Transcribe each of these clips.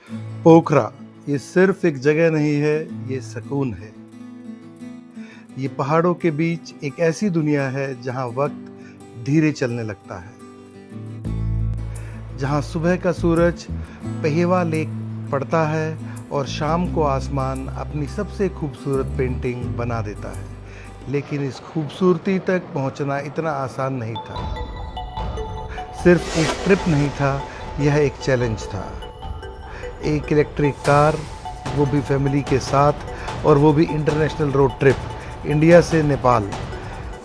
पोखरा ये सिर्फ एक जगह नहीं है, ये सुकून है। ये पहाड़ों के बीच एक ऐसी दुनिया है जहां वक्त धीरे चलने लगता है, जहां सुबह का सूरज पहेवा लेक पड़ता है और शाम को आसमान अपनी सबसे खूबसूरत पेंटिंग बना देता है। लेकिन इस खूबसूरती तक पहुंचना इतना आसान नहीं था। सिर्फ एक ट्रिप नहीं था, यह एक चैलेंज था। एक इलेक्ट्रिक कार, वो भी फैमिली के साथ, और वो भी इंटरनेशनल रोड ट्रिप, इंडिया से नेपाल।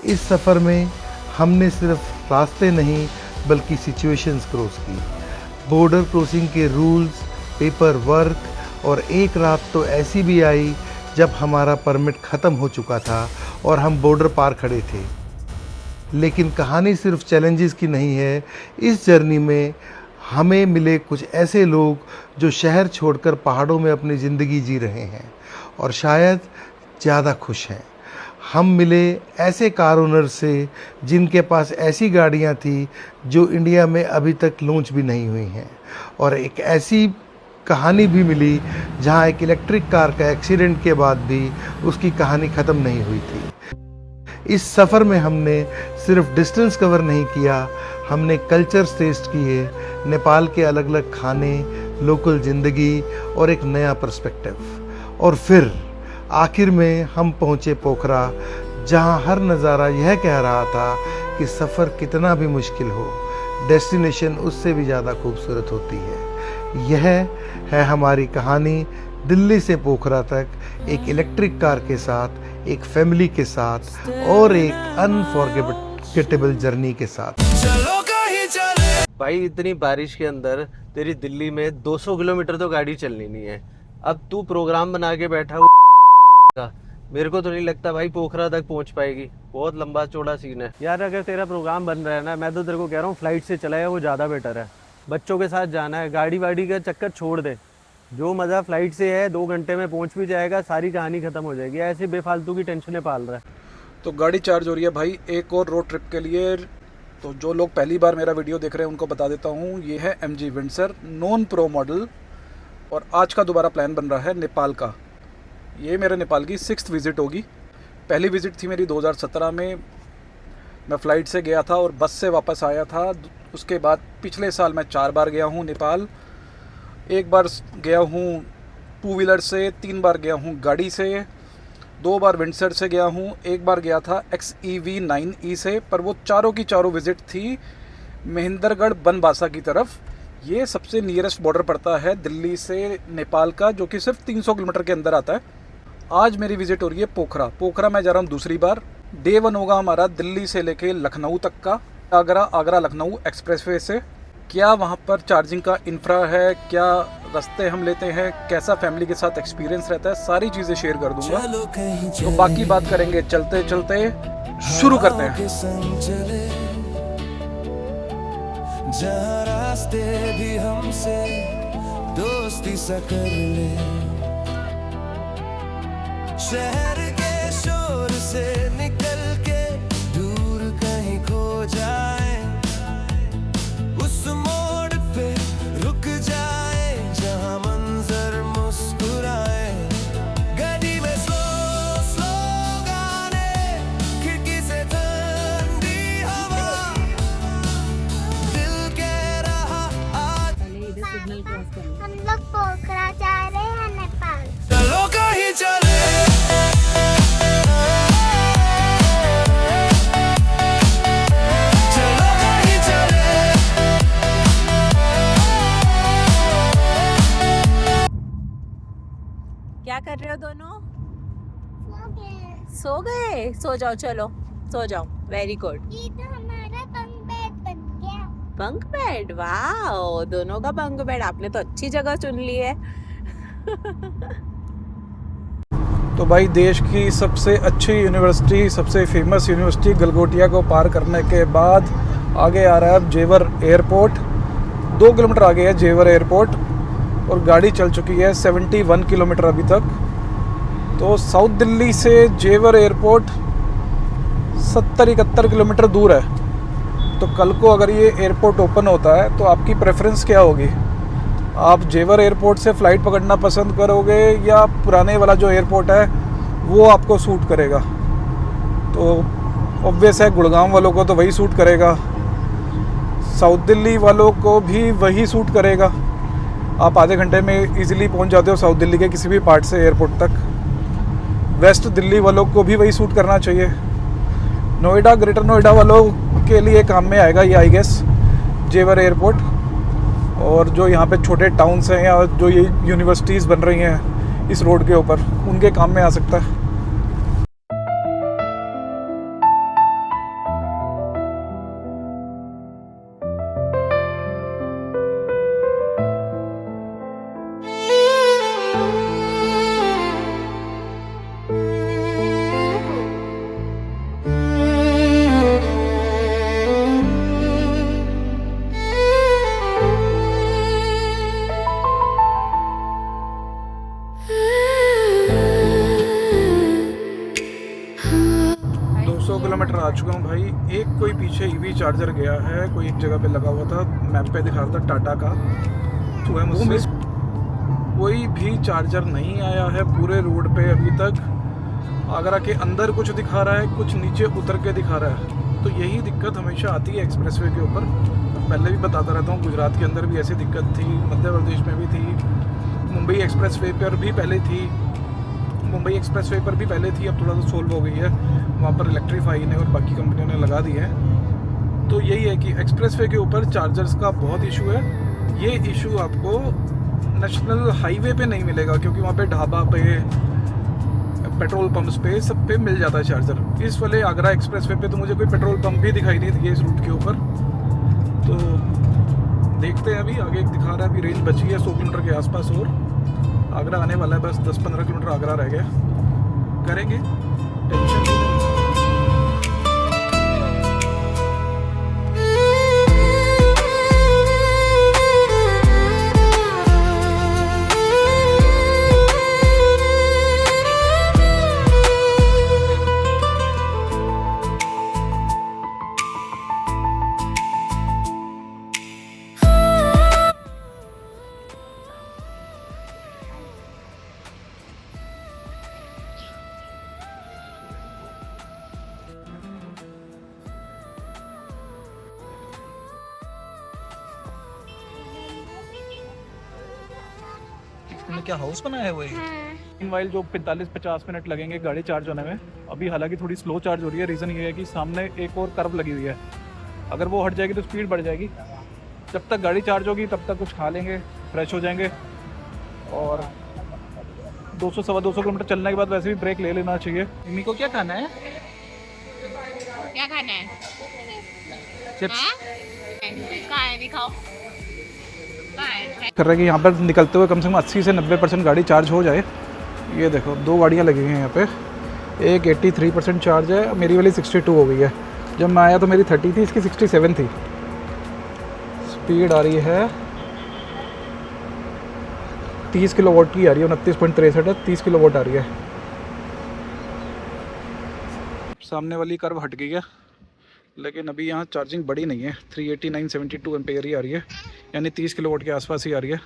इस सफ़र में हमने सिर्फ रास्ते नहीं बल्कि सिचुएशंस क्रॉस की, बॉर्डर क्रॉसिंग के रूल्स, पेपर वर्क, और एक रात तो ऐसी भी आई जब हमारा परमिट ख़त्म हो चुका था और हम बॉर्डर पार खड़े थे। लेकिन कहानी सिर्फ चैलेंजेस की नहीं है। इस जर्नी में हमें मिले कुछ ऐसे लोग जो शहर छोड़कर पहाड़ों में अपनी ज़िंदगी जी रहे हैं और शायद ज़्यादा खुश हैं। हम मिले ऐसे कार ओनर से जिनके पास ऐसी गाड़ियां थी जो इंडिया में अभी तक लॉन्च भी नहीं हुई हैं, और एक ऐसी कहानी भी मिली जहां एक इलेक्ट्रिक कार का एक्सीडेंट के बाद भी उसकी कहानी ख़त्म नहीं हुई थी। इस सफ़र में हमने सिर्फ डिस्टेंस कवर नहीं किया, हमने कल्चर्स टेस्ट किए, नेपाल के अलग अलग खाने, लोकल ज़िंदगी और एक नया पर्सपेक्टिव। और फिर आखिर में हम पहुँचे पोखरा, जहाँ हर नज़ारा यह कह रहा था कि सफ़र कितना भी मुश्किल हो, डेस्टिनेशन उससे भी ज़्यादा खूबसूरत होती है। यह है हमारी कहानी, दिल्ली से पोखरा तक, एक इलेक्ट्रिक कार के साथ, एक फैमिली के साथ, और एक अनफॉरगेटेबल जर्नी के साथ। भाई इतनी बारिश के अंदर तेरी दिल्ली में 200 किलोमीटर तो गाड़ी चलनी नहीं है। अब तू प्रोग्राम बना के बैठा हुआ, मेरे को तो नहीं लगता भाई पोखरा तक पहुंच पाएगी। बहुत लंबा चौड़ा सीन है यार। अगर तेरा प्रोग्राम बन रहा है ना, मैं तो तेरे को कह रहा हूँ फ्लाइट से चला है, वो ज़्यादा बेटर है। बच्चों के साथ जाना है, गाड़ी वाड़ी का चक्कर छोड़ दे। जो मज़ा फ्लाइट से है, 2 घंटे में पहुंच भी जाएगा, सारी कहानी खत्म हो जाएगी। ऐसे बेफालतू की टेंशनें पाल रहा है। तो गाड़ी चार्ज हो रही है भाई एक और रोड ट्रिप के लिए। तो जो लोग पहली बार मेरा वीडियो देख रहे हैं उनको बता देता हूँ, ये है MG Windsor non pro model, और आज का दोबारा प्लान बन रहा है नेपाल का। ये मेरे नेपाल की 6th विज़िट होगी। पहली विज़िट थी मेरी 2017 में, मैं फ़्लाइट से गया था और बस से वापस आया था। उसके बाद पिछले साल मैं 4 बार गया हूँ नेपाल। 1 बार गया हूँ 2 व्हीलर से, 3 बार गया हूँ गाड़ी से, 2 बार विंडसर से गया हूँ, 1 बार गया था XEV 9E से। पर वो चारों की चारों विज़िट थी महेंद्रगढ़ बनबासा की तरफ। ये सबसे नियरेस्ट बॉर्डर पड़ता है दिल्ली से नेपाल का, जो कि सिर्फ 300 किलोमीटर के अंदर आता है। आज मेरी विज़िट हो रही है पोखरा। पोखरा मैं जा रहा हूँ दूसरी बार। डे 1 होगा हमारा दिल्ली से लेके लखनऊ तक का, आगरा लखनऊ एक्सप्रेसवे से। क्या वहाँ पर चार्जिंग का इंफ्रा है, क्या रास्ते हम लेते हैं, कैसा फैमिली के साथ एक्सपीरियंस रहता है, सारी चीज़ें शेयर कर दूंगा। तो बाकी बात करेंगे चलते चलते। शुरू करते हैं। जहाँ रास्ते भी हमसे दोस्ती सा कर ले, शहर के शोर से निकल के दूर कहीं खो जाए, उस मोड़ पे रुक जाए जहाँ मंजर मुस्कुराए। गाड़ी में स्लो स्लो गाने, खिड़की से ठंडी हवा, दिल कह रहा आज हम लोग पोखरा जा रहे हैं नेपाल। चलो कहीं चले। क्या कर रहे हो दोनों? सो गए? सो जाओ, चलो सो जाओ। Very good. ये तो हमारा बंक बेड बन गया। बंक बेड, वाह, दोनों का बंक बेड। आपने तो अच्छी जगह चुन ली है। तो भाई देश की सबसे अच्छी यूनिवर्सिटी, सबसे फेमस यूनिवर्सिटी गलगोटिया को पार करने के बाद आगे आ रहा है अब जेवर एयरपोर्ट। 2 किलोमीटर आगे है जेवर एयरपोर्ट, और गाड़ी चल चुकी है 71 किलोमीटर अभी तक। तो साउथ दिल्ली से जेवर एयरपोर्ट 70-71 किलोमीटर दूर है। तो कल को अगर ये एयरपोर्ट ओपन होता है तो आपकी प्रेफरेंस क्या होगी? आप जेवर एयरपोर्ट से फ़्लाइट पकड़ना पसंद करोगे या पुराने वाला जो एयरपोर्ट है वो आपको सूट करेगा? तो ऑब्वियस है गुड़गांव वालों को तो वही सूट करेगा, साउथ दिल्ली वालों को भी वही सूट करेगा। आप आधे घंटे में इजीली पहुंच जाते हो साउथ दिल्ली के किसी भी पार्ट से एयरपोर्ट तक। वेस्ट दिल्ली वालों को भी वही सूट करना चाहिए। नोएडा, ग्रेटर नोएडा वालों के लिए काम में आएगा ये आई गेस जेवर एयरपोर्ट। और जो यहाँ पे छोटे टाउन्स हैं या जो ये यूनिवर्सिटीज़ बन रही हैं इस रोड के ऊपर, उनके काम में आ सकता है। किलोमीटर आ चुका हूँ भाई। एक कोई पीछे ईवी चार्जर गया है, कोई एक जगह पे लगा हुआ था, मैप पे दिखा रहा था टाटा का, तो है मुझसे कोई भी चार्जर नहीं आया है पूरे रोड पे अभी तक। आगरा के अंदर कुछ दिखा रहा है, कुछ नीचे उतर के दिखा रहा है। तो यही दिक्कत हमेशा आती है एक्सप्रेसवे के ऊपर। पहले भी बताता रहता हूँ, गुजरात के अंदर भी ऐसी दिक्कत थी, मध्य प्रदेश में भी थी, मुंबई एक्सप्रेसवे पर भी पहले थी, मुंबई एक्सप्रेसवे पर भी पहले थी, अब थोड़ा सा सोल्व हो गई है। वहाँ पर इलेक्ट्रीफाई ने और बाकी कंपनियों ने लगा दी है। तो यही है कि एक्सप्रेसवे के ऊपर चार्जर्स का बहुत इशू है। ये इशू आपको नेशनल हाईवे पे नहीं मिलेगा, क्योंकि वहाँ पे ढाबा पे, पेट्रोल पंप्स पे, सब पे मिल जाता है चार्जर। इस वाले आगरा एक्सप्रेसवे पे तो मुझे कोई पेट्रोल पंप भी दिखाई नहीं दिए इस रूट के ऊपर। तो देखते हैं, अभी आगे दिखा रहा है, अभी रेंज बची है 100 किलोमीटर के आसपास और आगरा आने वाला है, बस 10-15 किलोमीटर आगरा रह गया। करेंगे, टेंशन नहीं। क्या हाउस बनाया है वही? मीनवाइल जो 45-50 मिनट लगेंगे गाड़ी चार्ज होने में। अभी हालांकि थोड़ी स्लो चार्ज हो रही है। रीज़न ये है कि सामने एक और कर्व लगी हुई है, अगर वो हट जाएगी तो स्पीड बढ़ जाएगी। जब तक गाड़ी चार्ज होगी तब तक कुछ खा लेंगे, फ्रेश हो जाएंगे, और 200-250 किलोमीटर चलने के बाद वैसे भी ब्रेक ले लेना चाहिए। मम्मी को क्या खाना है? क्या खाना है? चिप्स कहाँ है, दिखाओ। कर रहे हैं कि यहाँ पर निकलते हुए कम से कम 80 से 90% गाड़ी चार्ज हो जाए। ये देखो 2 गाड़ियाँ लगी हुई हैं यहाँ पे, एक 83% चार्ज है, मेरी वाली 62 हो गई है। जब मैं आया तो मेरी 30 थी, इसकी 67 थी। स्पीड आ रही है 30 किलोवाट की आ रही है, 29.63 है, 30 किलोवाट आ रही है। सामने वाली कर्व हट गई है, लेकिन अभी यहाँ चार्जिंग बड़ी नहीं है। 389.72 एम्पेयर ही आ रही है, यानी 30 किलोवाट के आसपास ही आ रही है।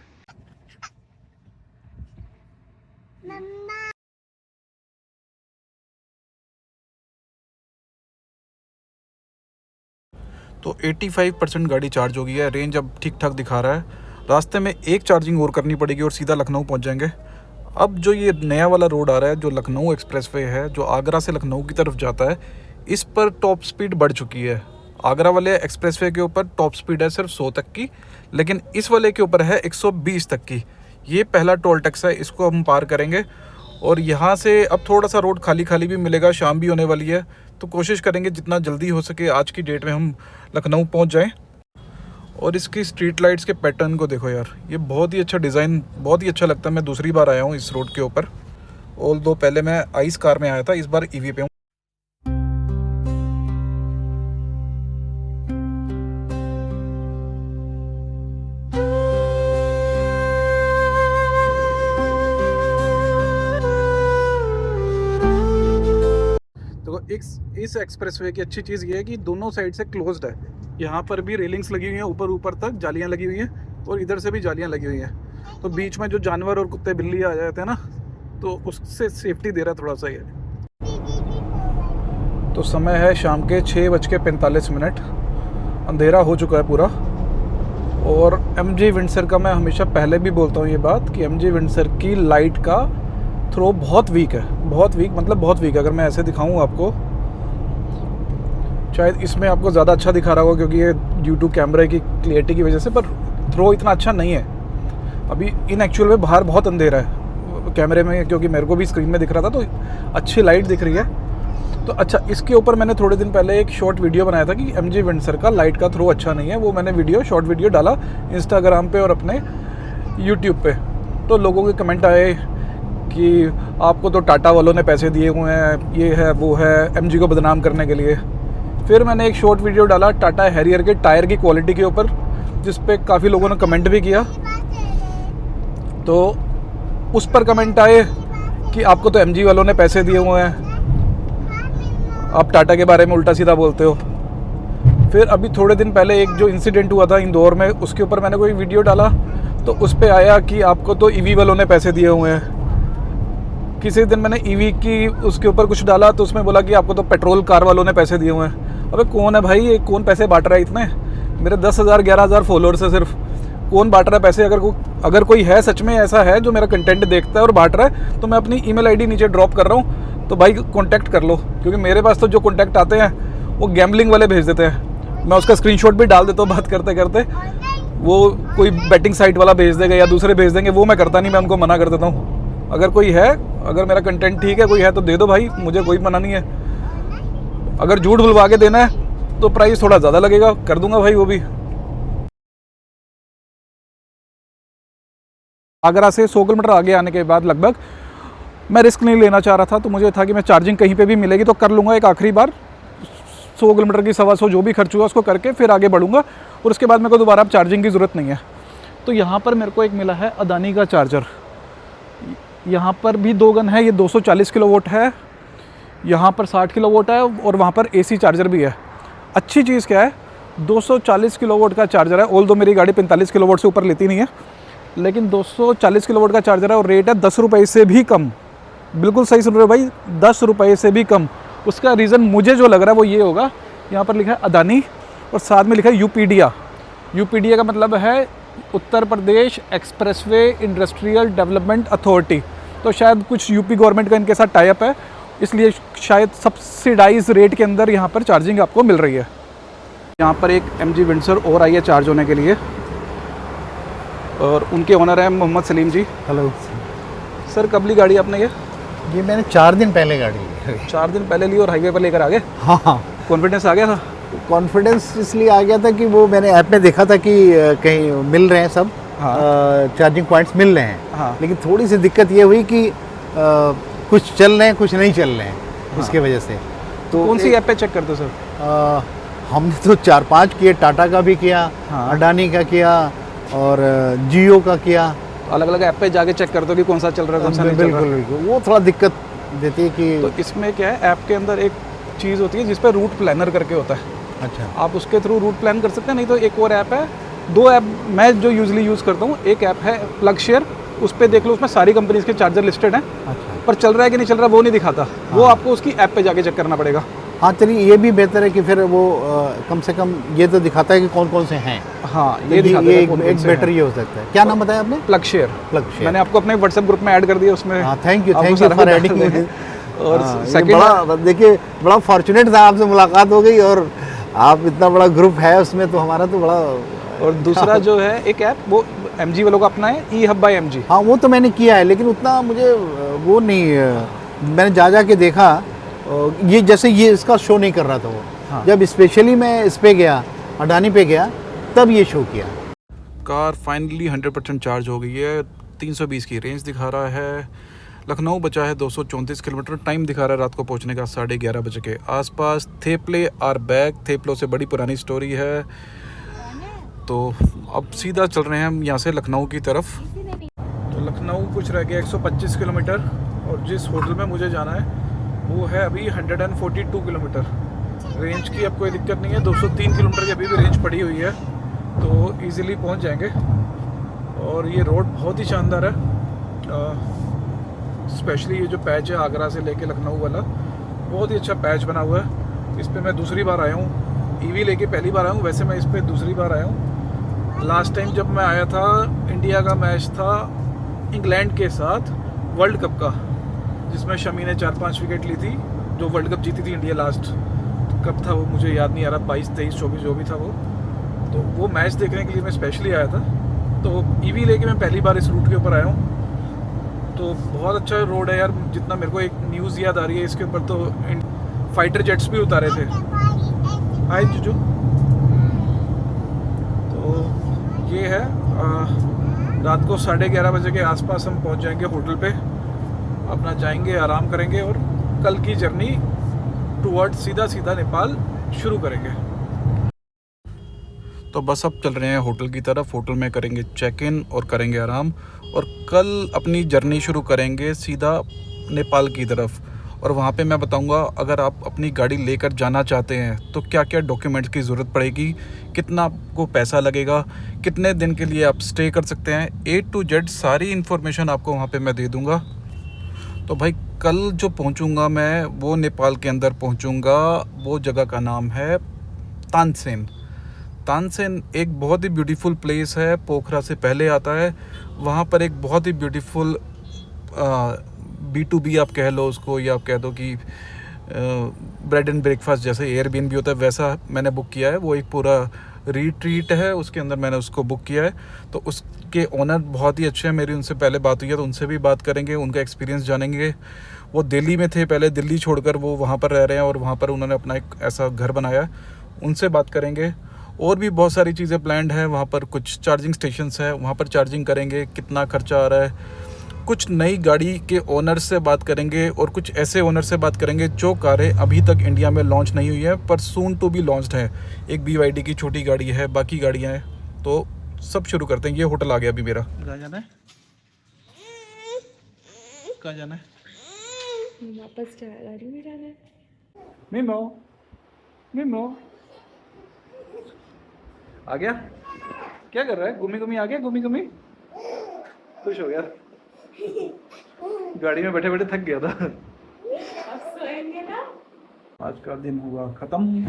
तो 85% गाड़ी चार्ज हो गई है, रेंज अब ठीक ठाक दिखा रहा है। रास्ते में एक चार्जिंग और करनी पड़ेगी और सीधा लखनऊ पहुंच जाएंगे। अब जो ये नया वाला रोड आ रहा है, जो लखनऊ एक्सप्रेसवे है, जो आगरा से लखनऊ की तरफ जाता है, इस पर टॉप स्पीड बढ़ चुकी है। आगरा वाले एक्सप्रेसवे के ऊपर टॉप स्पीड है सिर्फ 100 तक की, लेकिन इस वाले के ऊपर है 120 तक की। ये पहला टोल टैक्स है, इसको हम पार करेंगे। और यहाँ से अब थोड़ा सा रोड खाली खाली भी मिलेगा, शाम भी होने वाली है, तो कोशिश करेंगे जितना जल्दी हो सके आज की डेट में हम लखनऊ पहुँच जाएँ। और इसकी स्ट्रीट लाइट्स के पैटर्न को देखो यार, ये बहुत ही अच्छा डिज़ाइन, बहुत ही अच्छा लगता है। मैं दूसरी बार आया हूँ इस रोड के ऊपर, और दो पहले मैं आइस कार में आया था, इस बार ईवी पे हूँ। तो इस एक्सप्रेसवे की अच्छी चीज़ ये है कि दोनों साइड से क्लोज्ड है। यहाँ पर भी रेलिंग्स लगी हुई हैं, ऊपर तक जालियाँ लगी हुई हैं, और इधर से भी जालियाँ लगी हुई हैं, तो बीच में जो जानवर और कुत्ते बिल्ली आ जाते हैं ना, तो उससे सेफ्टी दे रहा है थोड़ा सा ये। तो समय है शाम के 6:45, अंधेरा हो चुका है पूरा। और MG विंडसर का मैं हमेशा पहले भी बोलता हूँ ये बात कि MG विंडसर की लाइट का थ्रो बहुत वीक है, बहुत वीक, मतलब बहुत वीक। अगर मैं ऐसे दिखाऊँ आपको, शायद इसमें आपको ज़्यादा अच्छा दिखा रहा होगा क्योंकि ये यूट्यूब कैमरे की क्लियरिटी की वजह से, पर थ्रो इतना अच्छा नहीं है अभी। इन एक्चुअल में बाहर बहुत अंधेरा है कैमरे में, क्योंकि मेरे को भी स्क्रीन में दिख रहा था, तो अच्छी लाइट दिख रही है। तो अच्छा, इसके ऊपर मैंने थोड़े दिन पहले एक शॉर्ट वीडियो बनाया था कि MG विंडसर का लाइट का थ्रो अच्छा नहीं है। वो मैंने शॉर्ट वीडियो डाला इंस्टाग्राम पे और अपने यूट्यूब पे। तो लोगों के कमेंट आए कि आपको तो टाटा वालों ने पैसे दिए हुए हैं, ये है वो है, MG को बदनाम करने के लिए। फिर मैंने एक शॉर्ट वीडियो डाला टाटा हैरियर के टायर की क्वालिटी के ऊपर, जिस पे काफ़ी लोगों ने कमेंट भी किया। तो उस पर कमेंट आए कि आपको तो MG वालों ने पैसे दिए हुए हैं, आप टाटा के बारे में उल्टा सीधा बोलते हो। फिर अभी थोड़े दिन पहले एक जो इंसिडेंट हुआ था इंदौर में, उसके ऊपर मैंने कोई वीडियो डाला, तो उस पे आया कि आपको तो EV वालों ने पैसे दिए हुए हैं। किसी दिन मैंने EV की उसके ऊपर कुछ डाला, तो उसमें बोला कि आपको तो पेट्रोल कार वालों ने पैसे दिए हुए हैं। अबे कौन है भाई ये, कौन पैसे बांट रहा है इतने? मेरे 10,000 11,000 फॉलोअर्स है सिर्फ, कौन बांट रहा है पैसे? अगर कोई है सच में ऐसा है जो मेरा कंटेंट देखता है और बांट रहा है, तो मैं अपनी ईमेल आईडी नीचे ड्रॉप कर रहा हूँ, तो भाई कांटेक्ट कर लो। क्योंकि मेरे पास तो जो कांटेक्ट आते हैं वो गैम्बलिंग वाले भेज देते हैं। मैं उसका स्क्रीनशॉट भी डाल देता हूँ बात करते करते, वो कोई बेटिंग साइट वाला भेज देगा या दूसरे भेज देंगे, वो मैं करता नहीं, मैं उनको मना कर देता हूँ। अगर कोई है, अगर मेरा कंटेंट ठीक है, कोई है तो दे दो भाई, मुझे कोई मना नहीं है। अगर झूठ बुलवा के देना है तो प्राइस थोड़ा ज़्यादा लगेगा, कर दूंगा भाई वो भी। आगरा से 100 किलोमीटर आगे आने के बाद लगभग मैं रिस्क नहीं लेना चाह रहा था, तो मुझे था कि मैं चार्जिंग कहीं पे भी मिलेगी तो कर लूँगा एक आखिरी बार। 100 किलोमीटर की 125 जो भी खर्च हुआ उसको करके फिर आगे बढ़ूँगा, और उसके बाद मेरे को दोबारा अब चार्जिंग की ज़रूरत नहीं है। तो यहाँ पर मेरे को एक मिला है अदानी का चार्जर। यहाँ पर भी 2 गन है, ये 240 किलोवाट है, यहाँ पर 60 किलोवाट है, और वहाँ पर AC चार्जर भी है। अच्छी चीज़ क्या है, 240 किलोवाट का चार्जर है। ऑल्दो मेरी गाड़ी 45 किलोवाट से ऊपर लेती नहीं है, लेकिन 240 किलोवाट का चार्जर है और रेट है 10 रुपये से भी कम। बिल्कुल सही सुन रहे हो भाई, 10 रुपये से भी कम। उसका रीज़न मुझे जो लग रहा है वो ये होगा, यहाँ पर लिखा है अदानी और साथ में लिखा है यूपीडिया। यूपीडिया का मतलब है Uttar Pradesh expressway industrial development authority. तो शायद कुछ यूपी गवर्नमेंट का इनके साथ टाई अप है, इसलिए शायद सब्सिडाइज रेट के अंदर यहाँ पर चार्जिंग आपको मिल रही है। यहाँ पर एक MG विंडसर और आई है चार्ज होने के लिए, और उनके ओनर हैं मोहम्मद सलीम जी। हेलो सर, कब ली गाड़ी आपने? ये मैंने 4 दिन पहले गाड़ी ली। 4 दिन पहले ली और हाईवे पर लेकर आ गए? हाँ, कॉन्फिडेंस आ गया था? कॉन्फिडेंस इसलिए आ गया था कि वो मैंने ऐप में देखा था कि कहीं मिल रहे हैं सब, हाँ। चार्जिंग पॉइंट्स मिल रहे हैं, हाँ। लेकिन थोड़ी सी दिक्कत ये हुई कि कुछ चल रहे हैं कुछ नहीं चल रहे हैं, उसके वजह से। तो कौन सी ऐप पे चेक करते हो सर? हमने तो 4-5 किए, टाटा का भी किया, हाँ। अडानी का किया और जियो का किया। अलग अलग ऐप पे जाके चेक करते हो कि कौन सा चल रहा है कौन सा नहीं चल रहा बिल्कुल बिल्कुल, वो थोड़ा दिक्कत देती है कि तो इसमें क्या है, ऐप के अंदर एक चीज़ होती है जिस पे रूट प्लानर करके होता है। अच्छा, आप उसके थ्रू रूट प्लान कर सकते हैं, नहीं तो एक और ऐप है, 2 ऐप मैं जो यूजली यूज़ करता हूँ। एक ऐप है प्लग शेयर, उस पर देख लो, उसमें सारी कंपनीज के चार्जर लिस्टेड हैं, अच्छा। पर चल रहा है कि नहीं चल रहा वो नहीं दिखाता, वो आपको उसकी ऐप पे जाके चेक करना पड़ेगा। हाँ चलिए, ये भी बेहतर है कि फिर वो कम से कम ये तो दिखाता है कि कौन कौन से हैं। हाँ, ये एक बेटर ये हो सकता है। क्या नाम बताया आपने? Plug share. मैंने आपको अपने व्हाट्सएप ग्रुप में ऐड कर दिया, उसमें हाँ, थैंक यू फॉर एडिंग। और सेकंड, बड़ा देखिए, बड़ा फॉर्चुनेट था, आपसे मुलाकात हो गई और आप इतना बड़ा ग्रुप है उसमें, तो हमारा तो बड़ा। और दूसरा जो है एक ऐप, वो MG वालों का अपना है, eHub by MG। हाँ, वो तो मैंने किया है, लेकिन उतना मुझे वो नहीं, मैंने जा के देखा, ये जैसे ये इसका शो नहीं कर रहा था वो। हाँ। जब स्पेशली मैं इस पे गया, अडानी पे गया, तब ये शो किया। कार फाइनली 100% चार्ज हो गई है, 320 की रेंज दिखा रहा है। लखनऊ बचा है 234 किलोमीटर, टाइम दिखा रहा है रात को पहुंचने का 11:30 बजे के आसपास। थेपले आर बैक, थेपलों से बड़ी पुरानी स्टोरी है। तो अब सीधा चल रहे हैं हम यहाँ से लखनऊ की तरफ। तो लखनऊ कुछ रह गया 125 किलोमीटर, और जिस होटल में मुझे जाना है वो है अभी 142 किलोमीटर। रेंज की अब कोई दिक्कत नहीं है, 203 किलोमीटर की अभी भी रेंज पड़ी हुई है, तो ईज़िली पहुँच जाएंगे। और ये रोड बहुत ही शानदार है, स्पेशली ये जो पैच है आगरा से लेके लखनऊ वाला, बहुत ही अच्छा पैच बना हुआ है। इस पे मैं दूसरी बार आया हूँ, ईवी लेके पहली बार आया हूँ, वैसे मैं इस पे दूसरी बार आया हूँ। लास्ट टाइम जब मैं आया था इंडिया का मैच था इंग्लैंड के साथ वर्ल्ड कप का, जिसमें शमी ने 4-5 विकेट ली थी, जो वर्ल्ड कप जीती थी इंडिया लास्ट। कब था वो मुझे याद नहीं आ रहा, 22, 23, 24 जो भी था वो मैच देखने के लिए मैं स्पेशली आया था। तो ईवी लेके मैं पहली बार इस रूट के ऊपर आया हूँ। तो बहुत अच्छा रोड है यार, जितना मेरे को एक न्यूज़ याद आ रही है इसके ऊपर, तो फाइटर जेट्स भी उतारे थे। हाय जुजू। तो ये है रात को 11:30 बजे के आसपास हम पहुंच जाएंगे होटल पे, अपना जाएंगे, आराम करेंगे और कल की जर्नी टुवर्ड सीधा नेपाल शुरू करेंगे। तो बस अब चल रहे हैं होटल की तरफ। होटल में करेंगे चेक इन और करेंगे आराम, और कल अपनी जर्नी शुरू करेंगे सीधा नेपाल की तरफ। और वहाँ पे मैं बताऊँगा अगर आप अपनी गाड़ी लेकर जाना चाहते हैं तो क्या क्या डॉक्यूमेंट्स की ज़रूरत पड़ेगी, कितना आपको पैसा लगेगा, कितने दिन के लिए आप स्टे कर सकते हैं, A to Z सारी इन्फॉर्मेशन आपको वहाँ पे मैं दे दूँगा। तो भाई कल जो पहुँचूँगा मैं वो नेपाल के अंदर पहुँचूँगा। वो जगह का नाम है तानसेन। तानसेन एक बहुत ही ब्यूटीफुल प्लेस है, पोखरा से पहले आता है। वहाँ पर एक बहुत ही ब्यूटीफुल B2B आप कह लो उसको, या आप कह दो कि ब्रेड एंड ब्रेकफास्ट जैसे एयरबीएनबी होता है वैसा मैंने बुक किया है। वो एक पूरा रिट्रीट है, उसके अंदर मैंने उसको बुक किया है। तो उसके ओनर बहुत ही अच्छे हैं, मेरी उनसे पहले बात हुई है, तो उनसे भी बात करेंगे, उनका एक्सपीरियंस जानेंगे। वो दिल्ली में थे पहले, दिल्ली छोड़कर वो वहाँ पर रह रहे हैं और वहाँ पर उन्होंने अपना एक ऐसा घर बनाया है, उनसे बात करेंगे। और भी बहुत सारी चीज़ें प्लान्ड हैं वहाँ पर, कुछ चार्जिंग स्टेशंस हैं, वहाँ पर चार्जिंग करेंगे, कितना खर्चा आ रहा है। कुछ नई गाड़ी के ओनर से बात करेंगे और कुछ ऐसे ओनर से बात करेंगे जो कारें अभी तक इंडिया में लॉन्च नहीं हुई है पर सून टू बी लॉन्च्ड है। एक BYD की छोटी गाड़ी है, बाकी गाड़ियाँ हैं। तो सब शुरू करते हैं। ये होटल आ गया अभी मेरा। कहाँ जाना है, कहाँ जाना है? वापस गाड़ी में जाना है। मीमो मीमो आ गया, क्या कर रहा है? गुमी गुमी आ गया, गुमी गुमी खुश हो गया। गाड़ी में बैठे बैठे थक गया था। अब सोएंगे ना। आज का दिन हुआ खत्म।